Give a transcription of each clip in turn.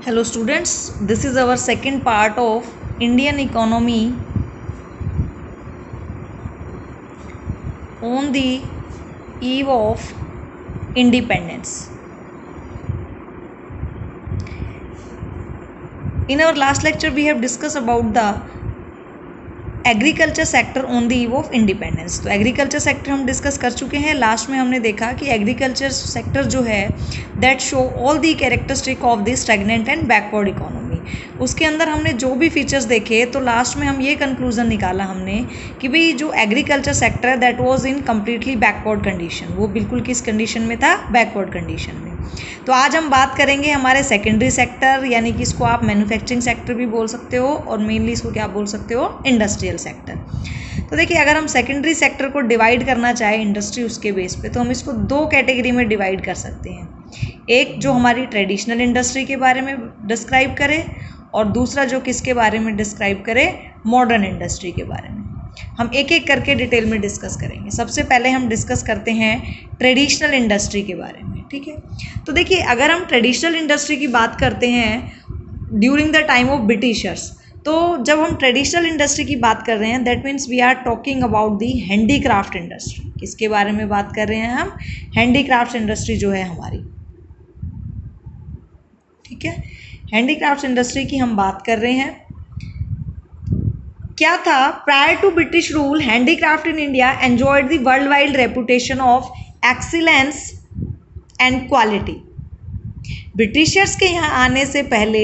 Hello students, this is our second part of Indian economy on the eve of independence. In our last lecture we have discussed about the agriculture sector on the eve of independence. तो agriculture sector हम discuss कर चुके हैं। Last में हमने देखा कि agriculture sector जो है that show all the characteristic of the stagnant and backward economy. उसके अंदर हमने जो भी फीचर्स देखे तो लास्ट में हम ये कंक्लूजन निकाला हमने कि भाई जो एग्रीकल्चर सेक्टर है that was in completely backward condition. वो बिल्कुल किस कंडीशन में था? बैकवर्ड कंडीशन में। तो आज हम बात करेंगे हमारे सेकेंडरी सेक्टर, यानी कि इसको आप मैन्युफैक्चरिंग सेक्टर भी बोल सकते हो और मेनली इसको क्या बोल सकते हो? Industrial sector. तो देखिए, अगर हम सेकेंडरी सेक्टर को डिवाइड करना चाहें इंडस्ट्री उसके बेस पे, तो हम इसको दो कैटेगरी में डिवाइड कर सकते हैं। एक जो हमारी ट्रेडिशनल इंडस्ट्री के बारे में डिस्क्राइब करे और दूसरा जो किसके बारे में डिस्क्राइब करे? मॉडर्न इंडस्ट्री के बारे में। हम एक एक करके डिटेल में डिस्कस करेंगे। सबसे पहले हम डिस्कस करते हैं ट्रेडिशनल इंडस्ट्री के बारे में, ठीक है। तो देखिए, अगर हम ट्रेडिशनल इंडस्ट्री की बात करते हैं during the time of Britishers, तो जब हम ट्रेडिशनल इंडस्ट्री की बात कर रहे हैं that means we are talking about the handicraft industry. किसके बारे में बात कर रहे हैं हम? हैंडीक्राफ्ट इंडस्ट्री जो है हमारी, ठीक है। हैंडीक्राफ्ट इंडस्ट्री की हम बात कर रहे हैं। क्या था? Prior to British rule handicraft in India enjoyed the world wide reputation of excellence and quality. Britishers के यहाँ आने से पहले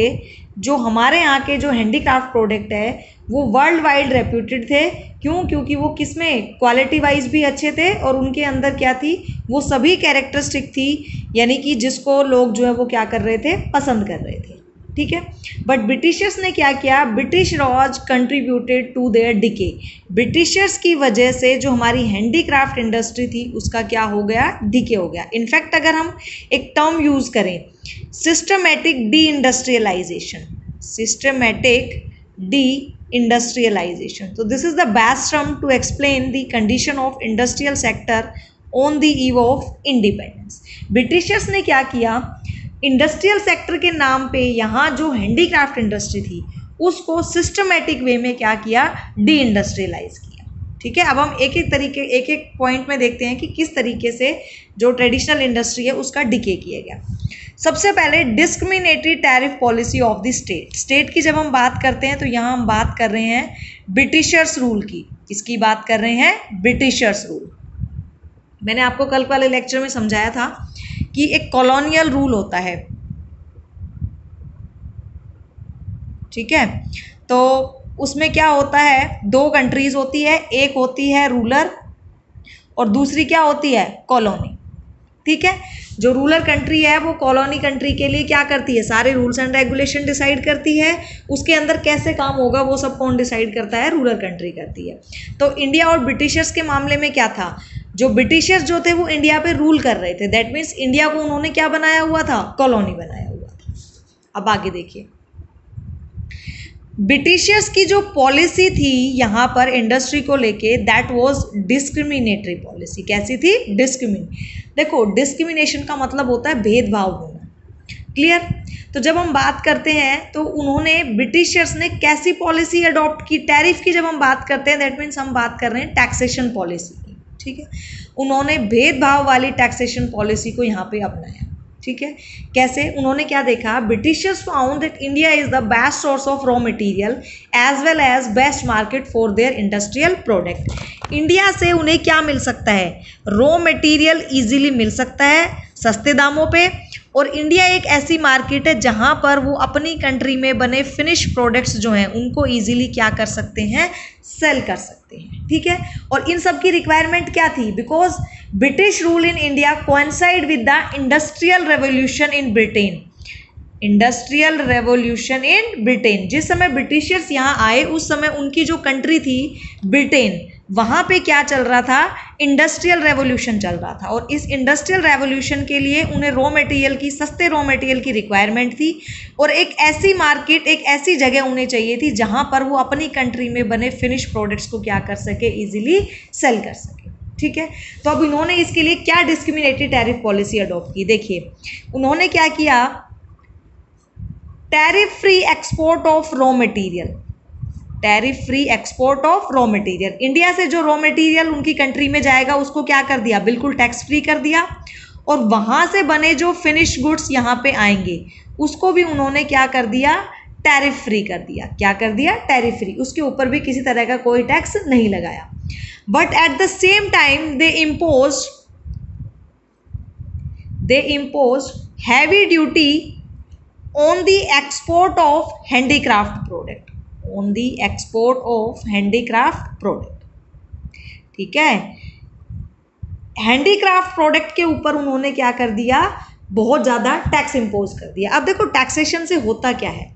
जो हमारे यहाँ के जो हैंडीक्राफ्ट प्रोडक्ट है वो वर्ल्ड वाइड रेप्यूटेड थे। क्यों? क्योंकि वो किस में? क्वालिटी वाइज भी अच्छे थे और उनके अंदर क्या थी? वो सभी कैरेक्टरिस्टिक थी, यानी कि जिसको लोग जो है वो क्या कर रहे थे? पसंद कर रहे थे, ठीक है। बट ब्रिटिशर्स ने क्या किया? British Raj contributed to their decay. Britishers की वजह से जो हमारी हैंडीक्राफ्ट इंडस्ट्री थी उसका क्या हो गया? डिके हो गया। इनफैक्ट अगर हम एक टर्म यूज करें, systematic deindustrialization, systematic deindustrialization, तो this is the best term to explain the condition of industrial sector on the eve of independence. Britishers ने क्या किया? इंडस्ट्रियल सेक्टर के नाम पे यहाँ जो हैंडीक्राफ्ट इंडस्ट्री थी उसको सिस्टमैटिक वे में क्या किया? डी इंडस्ट्रियलाइज किया, ठीक है। अब हम एक एक पॉइंट में देखते हैं कि किस तरीके से जो ट्रेडिशनल इंडस्ट्री है उसका डिके किया गया। सबसे पहले discriminatory tariff policy of the state. State की जब हम बात करते हैं तो यहाँ हम बात कर रहे हैं ब्रिटिशर्स रूल की। किसकी बात कर रहे हैं? Britishers rule. मैंने आपको कल वाले लेक्चर में समझाया था कि एक कॉलोनियल रूल होता है, ठीक है। तो उसमें क्या होता है? दो कंट्रीज होती है, एक होती है रूलर और दूसरी क्या होती है? कॉलोनी, ठीक है। जो रूलर कंट्री है वो कॉलोनी कंट्री के लिए क्या करती है? सारे रूल्स एंड रेगुलेशन डिसाइड करती है। उसके अंदर कैसे काम होगा वो सब कौन डिसाइड करता है? रूलर कंट्री करती है। तो इंडिया और ब्रिटिशर्स के मामले में क्या था? जो ब्रिटिशर्स जो थे वो इंडिया पे रूल कर रहे थे, दैट मीन्स इंडिया को उन्होंने क्या बनाया हुआ था? कॉलोनी बनाया हुआ था। अब आगे देखिए, ब्रिटिशर्स की जो पॉलिसी थी यहाँ पर इंडस्ट्री को लेके दैट वाज डिस्क्रिमिनेटरी पॉलिसी। कैसी थी? देखो, डिस्क्रिमिनेशन का मतलब होता है भेदभाव होना, क्लियर। तो जब हम बात करते हैं तो उन्होंने ब्रिटिशर्स ने कैसी पॉलिसी अडॉप्ट की? टैरिफ की जब हम बात करते हैं दैट मीन्स हम बात कर रहे हैं टैक्सेशन पॉलिसी की, ठीक है। उन्होंने भेदभाव वाली टैक्सेशन पॉलिसी को यहाँ पे अपनाया, ठीक है। कैसे? उन्होंने क्या देखा? Britishers found that India is the best source of raw material as well as best market for their industrial product. India से उन्हें क्या मिल सकता है? रॉ मटेरियल इजीली मिल सकता है सस्ते दामों पे, और इंडिया एक ऐसी मार्केट है जहां पर वो अपनी कंट्री में बने फिनिश प्रोडक्ट्स जो हैं उनको इजीली क्या कर सकते हैं? सेल कर सकते हैं, ठीक है। और इन सब की रिक्वायरमेंट क्या थी? Because British rule in India coincide with the industrial revolution in Britain. Industrial revolution in Britain, जिस समय ब्रिटिशर्स यहाँ आए उस समय उनकी जो कंट्री थी ब्रिटेन, वहाँ पे क्या चल रहा था? इंडस्ट्रियल रेवोल्यूशन चल रहा था। और इस इंडस्ट्रियल रेवोल्यूशन के लिए उन्हें रॉ मटेरियल की, सस्ते रॉ मटेरियल की रिक्वायरमेंट थी और एक ऐसी मार्केट, एक ऐसी जगह उन्हें चाहिए थी जहाँ पर वो अपनी कंट्री में बने फिनिश प्रोडक्ट्स को क्या कर सके? ईजिली सेल कर सके, ठीक है। तो अब इन्होंने इसके लिए क्या डिस्क्रिमिनेटरी टैरिफ पॉलिसी अडॉप्ट की? देखिए, उन्होंने क्या किया? Tariff free export of raw material, tariff free export of raw material, India से जो रॉ मटेरियल उनकी कंट्री में जाएगा उसको क्या कर दिया, बिल्कुल टैक्स फ्री कर दिया, और वहां से बने जो फिनिश गुड्स यहाँ पे आएंगे उसको भी उन्होंने क्या कर दिया, टैरिफ फ्री कर दिया। क्या कर दिया, टैरिफ फ्री, उसके ऊपर भी किसी तरह का कोई टैक्स नहीं लगाया। But at the same time they impose heavy duty on the export of handicraft product, on the export of handicraft product. ठीक है, हैंडीक्राफ्ट प्रोडक्ट के ऊपर उन्होंने क्या कर दिया, बहुत ज़्यादा टैक्स इम्पोज कर दिया। अब देखो टैक्सेशन से होता क्या है,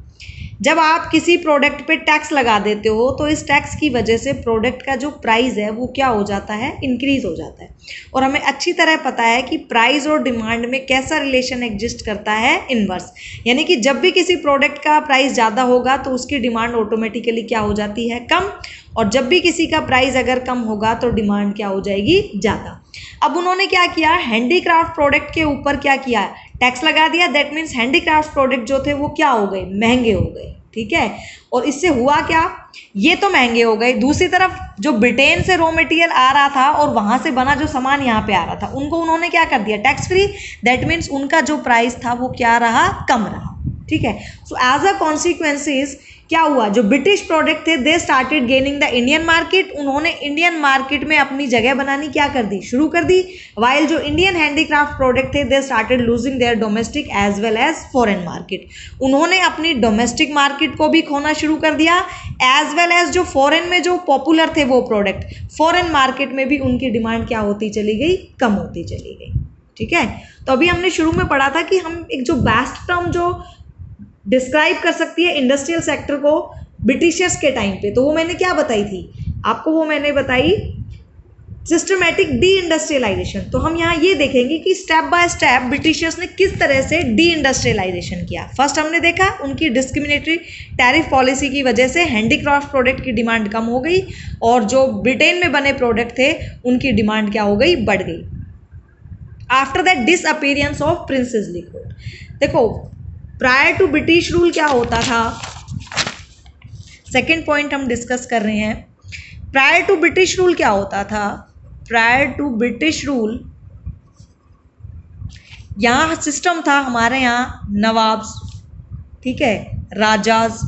जब आप किसी प्रोडक्ट पे टैक्स लगा देते हो तो इस टैक्स की वजह से प्रोडक्ट का जो प्राइस है वो क्या हो जाता है, इंक्रीज हो जाता है। और हमें अच्छी तरह पता है कि प्राइस और डिमांड में कैसा रिलेशन एग्जिस्ट करता है, इनवर्स, यानी कि जब भी किसी प्रोडक्ट का प्राइस ज़्यादा होगा तो उसकी डिमांड ऑटोमेटिकली क्या हो जाती है, कम, और जब भी किसी का प्राइस अगर कम होगा तो डिमांड क्या हो जाएगी, ज़्यादा। अब उन्होंने क्या किया, हैंडीक्राफ्ट प्रोडक्ट के ऊपर क्या किया, टैक्स लगा दिया। दैट मीन्स हैंडीक्राफ्ट प्रोडक्ट जो थे वो क्या हो गए, महंगे हो गए। ठीक है, और इससे हुआ क्या, ये तो महंगे हो गए, दूसरी तरफ जो ब्रिटेन से रॉ मटेरियल आ रहा था और वहां से बना जो सामान यहाँ पे आ रहा था उनको उन्होंने क्या कर दिया, टैक्स फ्री। दैट मीन्स उनका जो प्राइस था वो क्या रहा, कम रहा। ठीक है, सो एज अ कॉन्सिक्वेंसेस क्या हुआ, जो ब्रिटिश प्रोडक्ट थे they started gaining the Indian market, उन्होंने इंडियन मार्केट में अपनी जगह बनानी क्या कर दी, शुरू कर दी। वाइल जो इंडियन हैंडीक्राफ्ट प्रोडक्ट थे they started losing their domestic as well as foreign market, उन्होंने अपनी डोमेस्टिक मार्केट को भी खोना शुरू कर दिया, एज वेल एज जो फॉरेन में जो पॉपुलर थे वो प्रोडक्ट, फॉरेन मार्केट में भी उनकी डिमांड क्या होती चली गई, कम होती चली गई। ठीक है, तो अभी हमने शुरू में पढ़ा था कि हम एक जो बेस्ट टर्म जो डिस्क्राइब कर सकती है इंडस्ट्रियल सेक्टर को ब्रिटिशर्स के टाइम पे, तो वो मैंने क्या बताई थी आपको, वो मैंने बताई सिस्टमैटिक डी इंडस्ट्रियलाइजेशन। तो हम यहाँ ये देखेंगे कि स्टेप बाय स्टेप ब्रिटिशर्स ने किस तरह से डी इंडस्ट्रियलाइजेशन किया। फर्स्ट हमने देखा उनकी डिस्क्रिमिनेटरी टैरिफ पॉलिसी की वजह से हैंडीक्राफ्ट प्रोडक्ट की डिमांड कम हो गई और जो ब्रिटेन में बने प्रोडक्ट थे उनकी डिमांड क्या हो गई, बढ़ गई। After that disappearance of princely court, देखो प्रायर टू ब्रिटिश रूल क्या होता था, सेकेंड पॉइंट हम डिस्कस कर रहे हैं। प्रायर टू ब्रिटिश रूल क्या होता था, प्रायर टू ब्रिटिश रूल यहाँ सिस्टम था हमारे यहाँ नवाब्स, ठीक है, राजाज,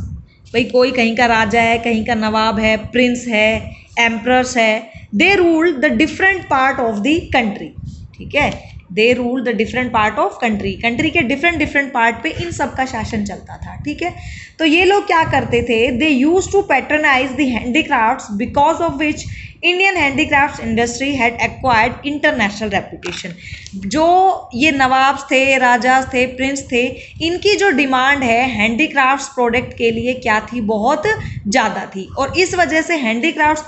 भाई कोई कहीं का राजा है, कहीं का नवाब है, प्रिंस है, एम्परर्स है, they ruled the different part of the country. ठीक है, they rule the different part of country, country के डिफरेंट पार्ट पे इन सब का शासन चलता था। ठीक है, तो ये लोग क्या करते थे, they use to patronize the handicrafts because of which Indian handicrafts industry had acquired international reputation. जो ये नवाब्स थे, राजाज थे, प्रिंस थे, इनकी जो डिमांड है हैंडीक्राफ्ट्स प्रोडक्ट के लिए क्या थी, बहुत ज़्यादा थी, और इस वजह से हैंडीक्राफ्ट्स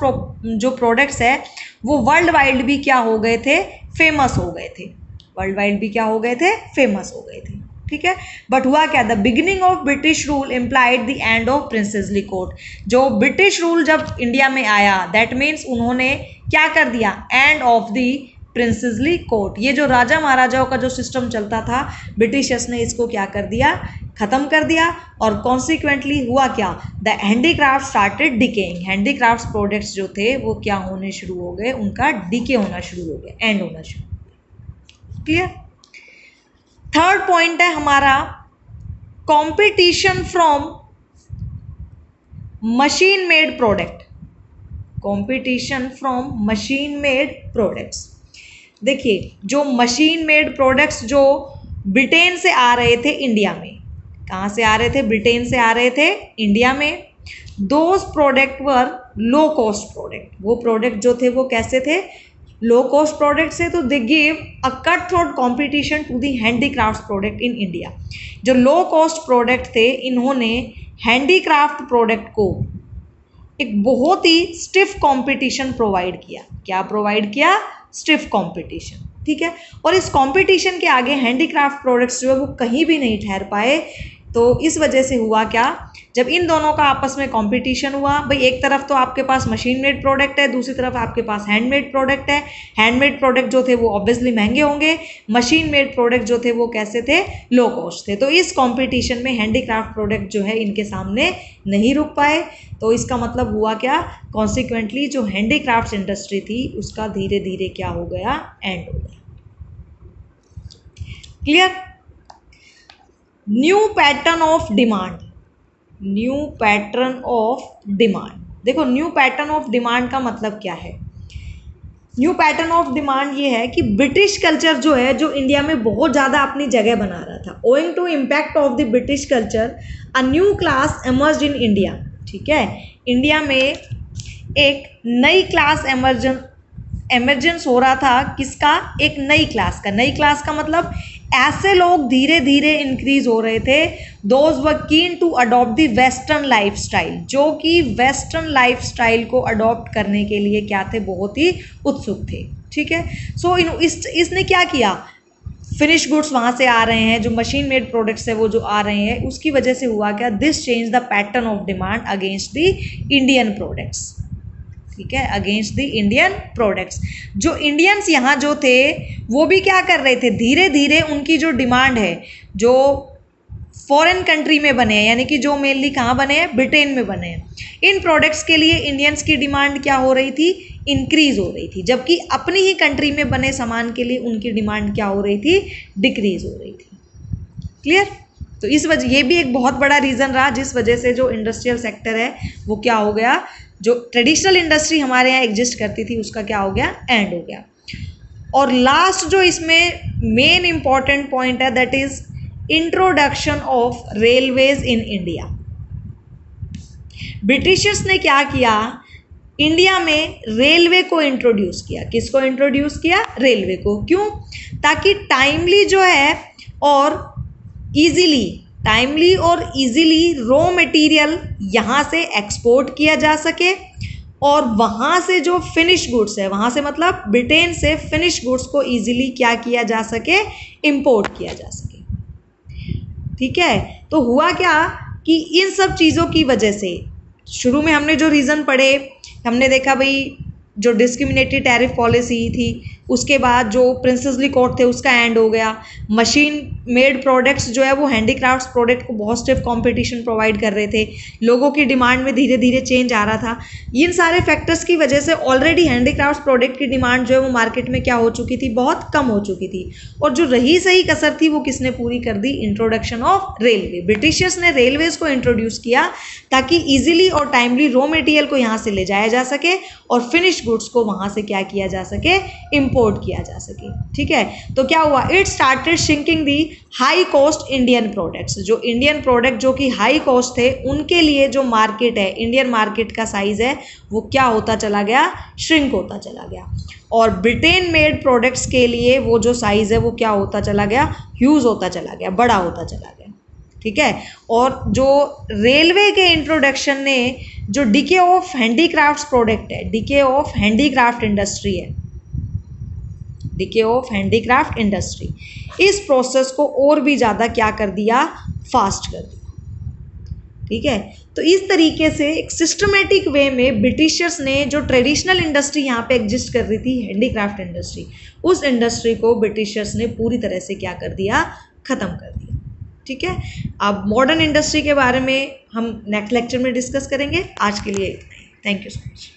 जो प्रोडक्ट्स है वो वर्ल्ड वाइड भी क्या हो गए थे, फेमस हो गए थे, वर्ल्ड वाइड भी क्या हो गए थे, फेमस हो गए थे। ठीक है, बट हुआ क्या, the beginning of British rule implied the end of princely court. जो ब्रिटिश रूल जब इंडिया में आया दैट मीन्स उन्होंने क्या कर दिया, end of the princely court. ये जो राजा महाराजाओं का जो सिस्टम चलता था ब्रिटिशर्स ने इसको क्या कर दिया, खत्म कर दिया, और कॉन्सिक्वेंटली हुआ क्या, the handicraft started decaying, handicraft products जो थे वो क्या होने शुरू हो गए, उनका डिके होना शुरू हो गया, एंड होना शुरू। क्लियर। थर्ड पॉइंट है हमारा competition from machine made product, competition from machine made products. देखिए जो मशीन मेड प्रोडक्ट्स जो ब्रिटेन से आ रहे थे इंडिया में, कहाँ से आ रहे थे, ब्रिटेन से आ रहे थे इंडिया में, those product were low cost product, वो प्रोडक्ट जो थे वो कैसे थे, लो कॉस्ट प्रोडक्ट से, तो they give a cut throat competition to the handicraft product in India. जो लो कॉस्ट प्रोडक्ट थे इन्होंने हैंडीक्राफ्ट प्रोडक्ट को एक बहुत ही स्टिफ कंपटीशन प्रोवाइड किया। क्या प्रोवाइड किया, स्टिफ कंपटीशन। ठीक है, और इस कंपटीशन के आगे हैंडीक्राफ्ट प्रोडक्ट्स जो है वो कहीं भी नहीं ठहर पाए। तो इस वजह से हुआ क्या, जब इन दोनों का आपस में कंपटीशन हुआ, भाई एक तरफ तो आपके पास मशीन मेड प्रोडक्ट है, दूसरी तरफ आपके पास हैंडमेड प्रोडक्ट है। हैंडमेड प्रोडक्ट जो थे वो ऑब्वियसली महंगे होंगे, मशीन मेड प्रोडक्ट जो थे वो कैसे थे, लो कॉस्ट थे। तो इस कंपटीशन में हैंडीक्राफ्ट प्रोडक्ट जो है इनके सामने नहीं रुक पाए। तो इसका मतलब हुआ क्या, कॉन्सिक्वेंटली जो हैंडीक्राफ्ट इंडस्ट्री थी उसका धीरे धीरे क्या हो गया, एंड हो गया। Clear. New pattern of demand, new pattern of demand. देखो न्यू पैटर्न ऑफ डिमांड का मतलब क्या है। न्यू पैटर्न ऑफ डिमांड ये है कि ब्रिटिश कल्चर जो है, जो इंडिया में बहुत ज़्यादा अपनी जगह बना रहा था, owing to impact of the British culture a new class emerged in India. ठीक है, इंडिया में एक नई क्लास एमर्जेंस हो रहा था। किसका, एक नई क्लास का। नई क्लास का मतलब ऐसे लोग धीरे धीरे इंक्रीज हो रहे थे, those were keen to adopt the western lifestyle, जो कि वेस्टर्न लाइफस्टाइल को अडॉप्ट करने के लिए क्या थे, बहुत ही उत्सुक थे। ठीक है, सो इसने क्या किया, फिनिश गुड्स वहाँ से आ रहे हैं, जो मशीन मेड प्रोडक्ट्स है वो जो आ रहे हैं, उसकी वजह से हुआ क्या, this change the pattern of demand against the Indian products. ठीक है, अगेंस्ट द इंडियन प्रोडक्ट्स। जो इंडियंस यहाँ जो थे वो भी क्या कर रहे थे, धीरे धीरे उनकी जो डिमांड है, जो फॉरेन कंट्री में बने हैं, यानी कि जो मेनली कहाँ बने हैं, ब्रिटेन में बने हैं, इन प्रोडक्ट्स के लिए इंडियंस की डिमांड क्या हो रही थी, इंक्रीज हो रही थी। जबकि अपनी ही कंट्री में बने सामान के लिए उनकी डिमांड क्या हो रही थी, डिक्रीज हो रही थी। क्लियर। तो इस वजह, ये भी एक बहुत बड़ा रीज़न रहा जिस वजह से जो इंडस्ट्रियल सेक्टर है वो क्या हो गया, जो ट्रेडिशनल इंडस्ट्री हमारे यहाँ एग्जिस्ट करती थी उसका क्या हो गया, एंड हो गया। और लास्ट जो इसमें मेन इंपॉर्टेंट पॉइंट है, that is introduction of railways in India. Britishers ने क्या किया, इंडिया में रेलवे को इंट्रोड्यूस किया। किसको इंट्रोड्यूस किया, रेलवे को। क्यों, ताकि टाइमली जो है और इजीली रॉ मटेरियल यहाँ से एक्सपोर्ट किया जा सके, और वहाँ से जो फिनिश गुड्स है, वहाँ से मतलब ब्रिटेन से फिनिश गुड्स को इजीली क्या किया जा सके, इंपोर्ट किया जा सके। ठीक है, तो हुआ क्या कि इन सब चीज़ों की वजह से शुरू में हमने जो रीज़न पढ़े, हमने देखा भाई जो डिस्क्रिमिनेटरी टैरिफ पॉलिसी थी, उसके बाद जो प्रिंसेसली कोर्ट थे उसका एंड हो गया। मशीन मेड प्रोडक्ट्स जो है वो हैंडीक्राफ्ट्स प्रोडक्ट को बहुत स्टिफ कंपटीशन प्रोवाइड कर रहे थे, लोगों की डिमांड में धीरे धीरे चेंज आ रहा था। इन सारे फैक्टर्स की वजह से ऑलरेडी हैंडीक्राफ्ट्स प्रोडक्ट की डिमांड जो है वो मार्केट में क्या हो चुकी थी, बहुत कम हो चुकी थी। और जो रही सही कसर थी वो किसने पूरी कर दी, इंट्रोडक्शन ऑफ रेलवे। ब्रिटिशर्स ने रेलवेज को इंट्रोड्यूस किया ताकि ईजिली और टाइमली रॉ मटेरियल को यहाँ से ले जाया जा सके और फिनिश गुड्स को वहाँ से क्या किया जा सके, इंपोर्ट किया जा सके। ठीक है, तो क्या हुआ, it started shrinking the high cost Indian products. जो इंडियन प्रोडक्ट जो कि हाई कॉस्ट थे, उनके लिए जो मार्केट है, इंडियन मार्केट का साइज है वो क्या होता चला गया, श्रिंक होता चला गया। और ब्रिटेन मेड प्रोडक्ट्स के लिए वो जो साइज है वो क्या होता चला गया, ह्यूज होता चला गया, बड़ा होता चला गया। ठीक है, और जो रेलवे के इंट्रोडक्शन ने जो डिके ऑफ हैंडीक्राफ्ट्स प्रोडक्ट है, डिके ऑफ हैंडीक्राफ्ट इंडस्ट्री है, डिके ऑफ हैंडीक्राफ्ट इंडस्ट्री, इस प्रोसेस को और भी ज़्यादा क्या कर दिया, फास्ट कर दिया। ठीक है, तो इस तरीके से एक सिस्टमेटिक वे में ब्रिटिशर्स ने जो ट्रेडिशनल इंडस्ट्री यहाँ पे एग्जिस्ट कर रही थी, हैंडीक्राफ्ट इंडस्ट्री, उस इंडस्ट्री को ब्रिटिशर्स ने पूरी तरह से क्या कर दिया, ख़त्म कर दिया। ठीक है, अब मॉडर्न इंडस्ट्री के बारे में हम नेक्स्ट लेक्चर में डिस्कस करेंगे। आज के लिए थैंक यू सो मच।